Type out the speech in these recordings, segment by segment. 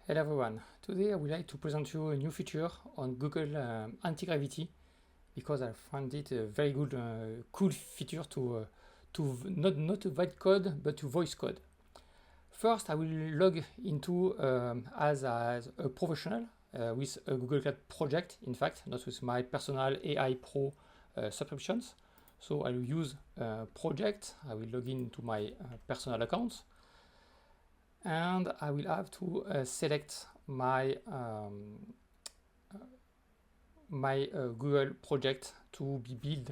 Hello everyone, today I would like to present you a new feature on Google Anti-Gravity because I find it a very good, cool feature to not to write code but to voice code. First, I will log into as a professional with a Google Cloud project, in fact, not with my personal AI Pro subscriptions. So I will use project, I will log into my personal account. And I will have to select my Google project to be built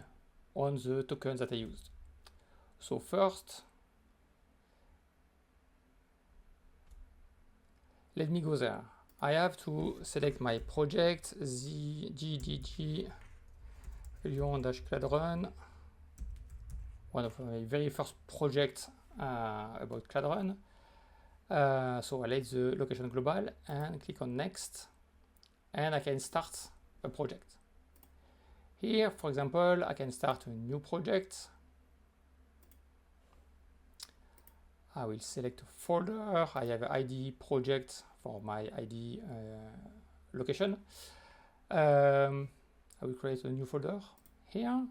on the tokens that I used. So first, let me go there. I have to select my project, the GDG Lyon-Cloud one of my very first projects about Cloud Run. So I let the location global and click on next, and I can start a project. Here, for example, I can start a new project. I will select a folder. I have an IDE project for my IDE location. I will create a new folder here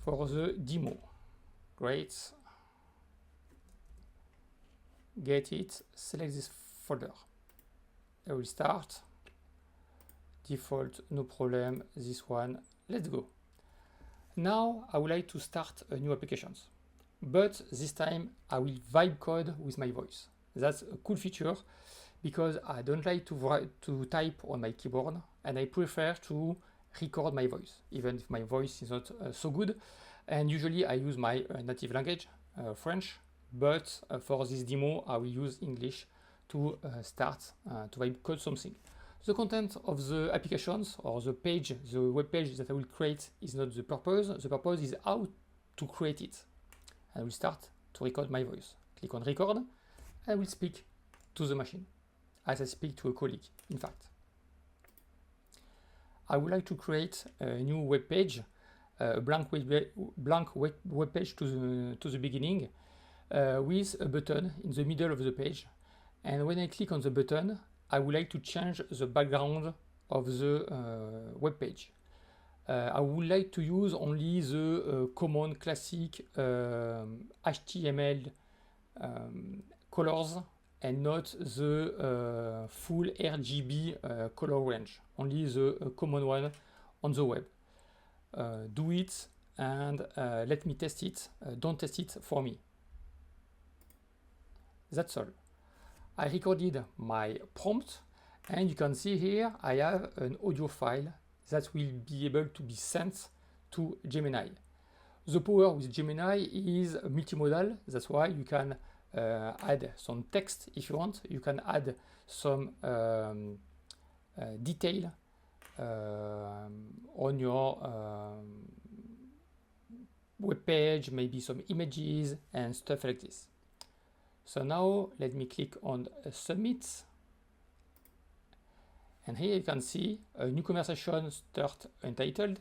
for the demo. Great. Get it, select this folder. I will start. Default, no problem, this one, let's go. Now I would like to start a new applications, but this time I will vibe code with my voice. That's a cool feature because I don't like to type on my keyboard, and I prefer to record my voice, even if my voice is not so good. And usually I use my native language, French, but for this demo I will use English to start to vibe code something. The content of the applications or the page, the web page that I will create is not the purpose. The purpose is how to create it. I will start to record my voice. Click on record. I will speak to the machine as I speak to a colleague, in fact. I would like to create a new web page, a blank web page to the beginning with a button in the middle of the page. And when I click on the button, I would like to change the background of the web page. I would like to use only the common classic HTML colors and not the full RGB color range, only the common one on the web. Do it and let me test it. Don't test it for me. That's all. I recorded my prompt, and you can see here I have an audio file that will be able to be sent to Gemini. The power with Gemini is multimodal. That's why you can add some text if you want. You can add some detail on your web page, maybe some images and stuff like this. So now let me click on submit, and here you can see a new conversation start untitled,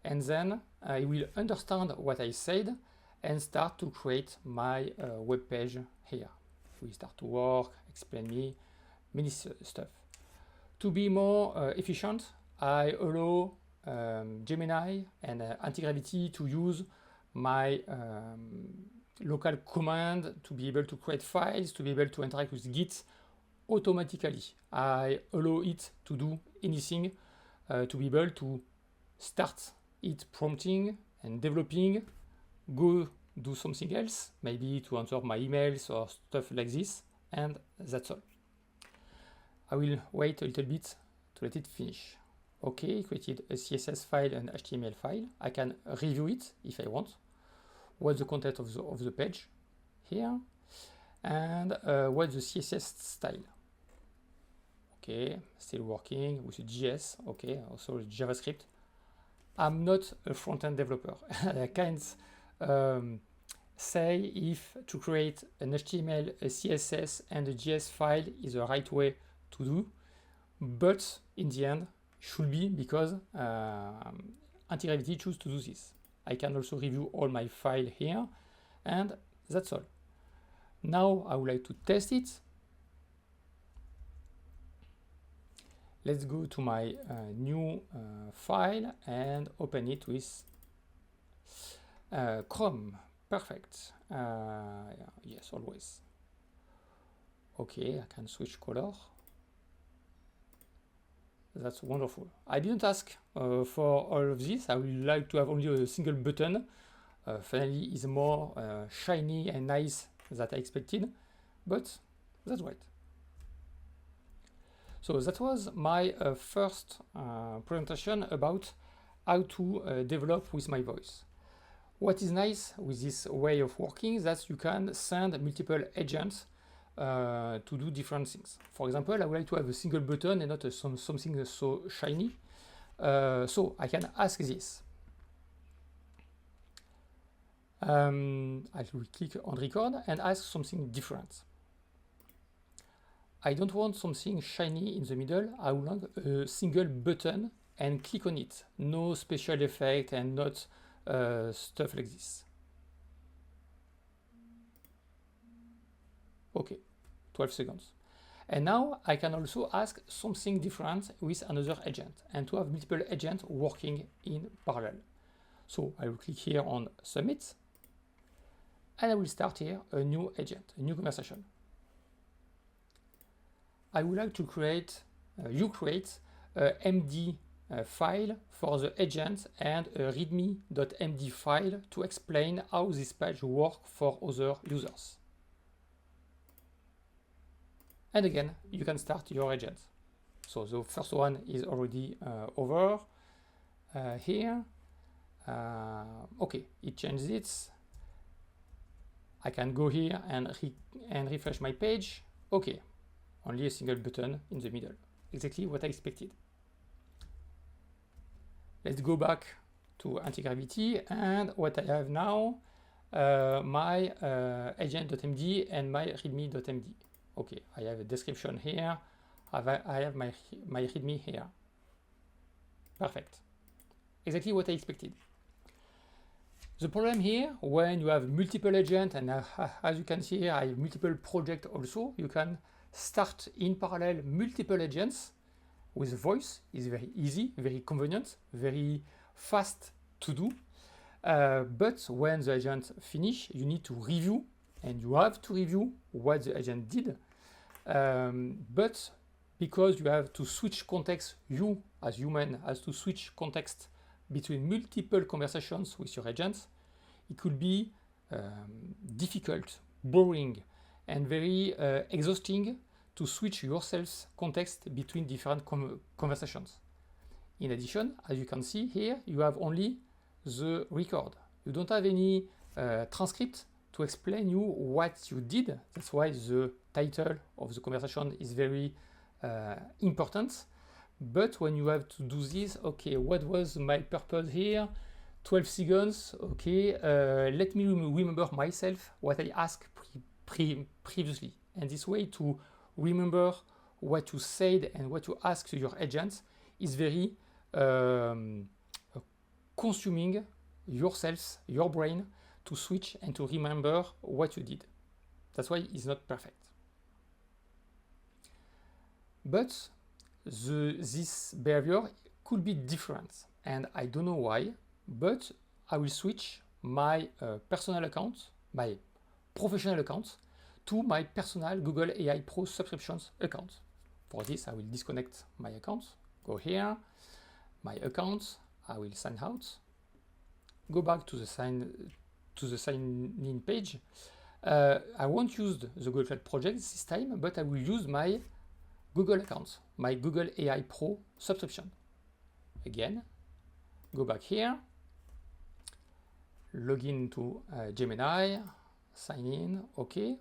and then I will understand what I said and start to create my web page here. We start to work, explain me many stuff. To be more efficient, I allow Gemini and Anti-Gravity to use my local command to be able to create files, to be able to interact with Git automatically. I allow it to do anything, to be able to start it prompting and developing, go do something else, maybe to answer my emails or stuff like this, and that's all. I will wait a little bit to let it finish. Okay, created a CSS file and HTML file. I can review it if I want. What's the content of the page here, and what's the CSS style. Okay, still working with the JS. Okay, also JavaScript. I'm not a front-end developer. I can't say if to create an HTML, a CSS, and a JS file is the right way to do, but in the end, should be, because Anti-Gravity choose to do this. I can also review all my file here, and that's all. Now I would like to test it. Let's go to my new file and open it with Chrome. Perfect. Yes, always. Okay, I can switch color. That's wonderful. I didn't ask for all of this. I would like to have only a single button. Finally, it's more shiny and nice than I expected, but that's great. So that was my first presentation about how to develop with my voice. What is nice with this way of working is that you can send multiple agents to do different things. For example, I would like to have a single button and not something so shiny. So I can ask this. I will click on record and ask something different. I don't want something shiny in the middle. I want a single button and click on it. No special effect and not stuff like this. Okay, 12 seconds. And now I can also ask something different with another agent and to have multiple agents working in parallel. So I will click here on Submit and I will start here a new agent, a new conversation. I would like to create, you create a MD file for the agent and a readme.md file to explain how this page works for other users. And again, you can start your agent. So the first one is already over here. Okay, it changes it. I can go here and refresh my page. Okay, only a single button in the middle. Exactly what I expected. Let's go back to anti-gravity and what I have now, my agent.md and my readme.md. Okay, I have a description here. I have my readme here. Perfect. Exactly what I expected. The problem here, when you have multiple agents, and as you can see here, I have multiple projects also, you can start in parallel multiple agents with voice. Is very easy, very convenient, very fast to do. But when the agent finish, you need to review, and you have to review what the agent did. But because you have to switch context, you as human has to switch context between multiple conversations with your agents, it could be difficult, boring, and very exhausting to switch yourself's context between different conversations. In addition, as you can see here, you have only the record. You don't have any transcript to explain you what you did. That's why the title of the conversation is very important. But when you have to do this, okay, what was my purpose here? 12 seconds, okay, let me remember myself what I asked previously. And this way to remember what you said and what you asked to your agents is very consuming yourself, your brain, to switch and to remember what you did. That's why it's not perfect. But this behavior could be different, and I don't know why, but I will switch my personal account, my professional account, to my personal Google AI Pro subscriptions account. For this, I will disconnect my account, go here, my account, I will sign out, go back to the sign-in page. I won't use the Google Cloud project this time, but I will use my Google account, my Google AI Pro subscription. Again, go back here, log in to Gemini, sign in, okay.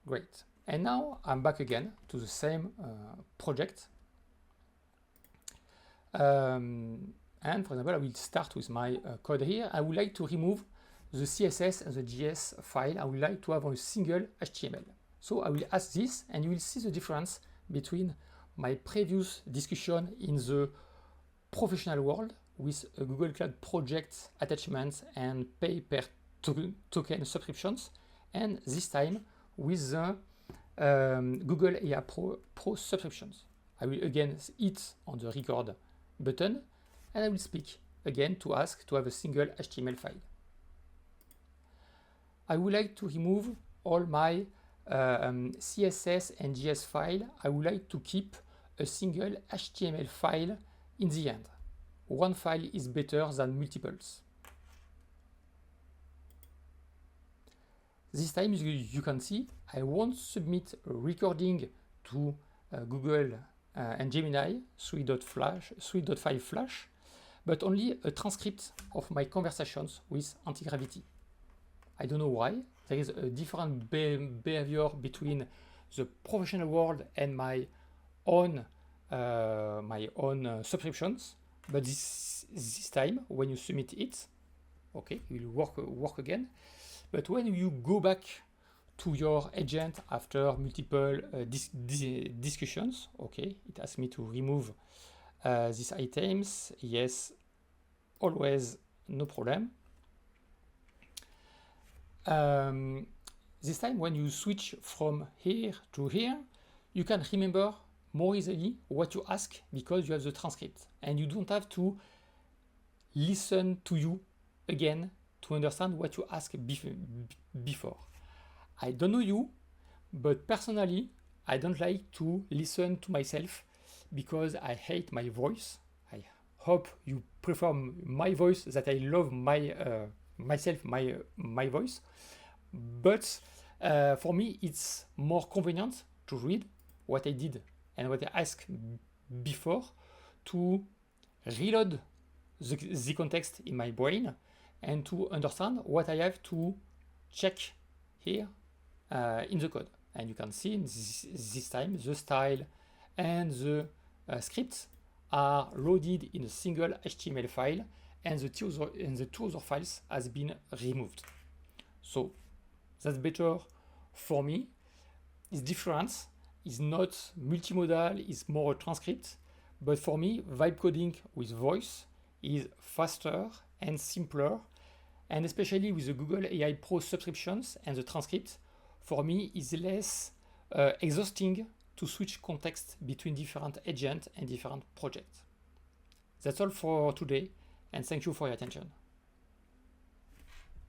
Great. And now I'm back again to the same project. And for example, I will start with my code here. I would like to remove the CSS and the JS file. I would like to have a single HTML. So I will ask this, and you will see the difference between my previous discussion in the professional world with a Google Cloud project attachments and pay per token subscriptions, and this time with the Google AI Pro subscriptions. I will again hit on the record button and I will speak again to ask to have a single HTML file. I would like to remove all my CSS and JS file. I would like to keep a single HTML file in the end. One file is better than multiples. This time you can see I won't submit a recording to Google and Gemini 3.5 Flash, but only a transcript of my conversations with anti-gravity. I don't know why. There is a different behavior between the professional world and my own subscriptions, but this time when you submit it, okay, it will work again. But when you go back to your agent after multiple discussions, okay, it asks me to remove these items. Yes, always, no problem. This time when you switch from here to here, you can remember more easily what you ask because you have the transcript and you don't have to listen to you again to understand what you asked before. I don't know you, but personally, I don't like to listen to myself because I hate my voice. I hope you prefer my voice, that I love my voice. But for me, it's more convenient to read what I did and what I asked before to reload the context in my brain and to understand what I have to check here in the code. And you can see this time the style and the scripts are loaded in a single HTML file and the two other files has been removed. So that's better for me. It's different. It's not multimodal, it's more a transcript. But for me, vibe coding with voice is faster and simpler. And especially with the Google AI Pro subscriptions and the transcript, for me is less exhausting to switch context between different agents and different projects. That's all for today, and thank you for your attention.